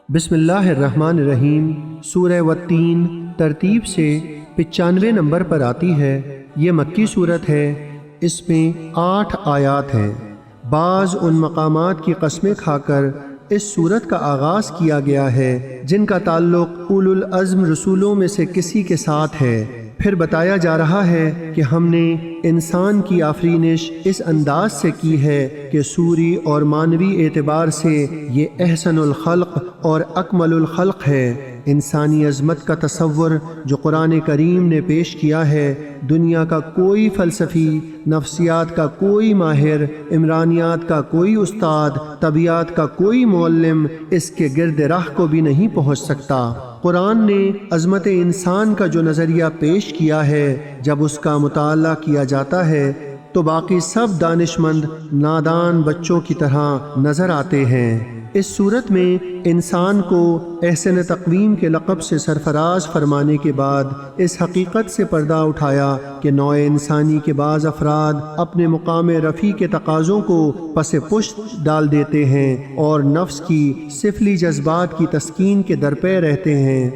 بسم اللہ الرحمن الرحیم۔ سورہ والتین ترتیب سے 95 نمبر پر آتی ہے۔ یہ مکی صورت ہے۔ اس میں 8 آیات ہیں۔ بعض ان مقامات کی قسمیں کھا کر اس صورت کا آغاز کیا گیا ہے جن کا تعلق اولو العزم رسولوں میں سے کسی کے ساتھ ہے۔ پھر بتایا جا رہا ہے کہ ہم نے انسان کی آفرینش اس انداز سے کی ہے کہ سوری اور معنوی اعتبار سے یہ احسن الخلق اور اکمل الخلق ہے۔ انسانی عظمت کا تصور جو قرآن کریم نے پیش کیا ہے، دنیا کا کوئی فلسفی، نفسیات کا کوئی ماہر، عمرانیات کا کوئی استاد، طبیعت کا کوئی معلم اس کے گرد راہ کو بھی نہیں پہنچ سکتا۔ قرآن نے عظمت انسان کا جو نظریہ پیش کیا ہے، جب اس کا مطالعہ کیا جاتا ہے تو باقی سب دانشمند نادان بچوں کی طرح نظر آتے ہیں۔ اس صورت میں انسان کو احسن تقویم کے لقب سے سرفراز فرمانے کے بعد اس حقیقت سے پردہ اٹھایا کہ نوع انسانی کے بعض افراد اپنے مقام رفیع کے تقاضوں کو پس پشت ڈال دیتے ہیں اور نفس کی سفلی جذبات کی تسکین کے درپے رہتے ہیں۔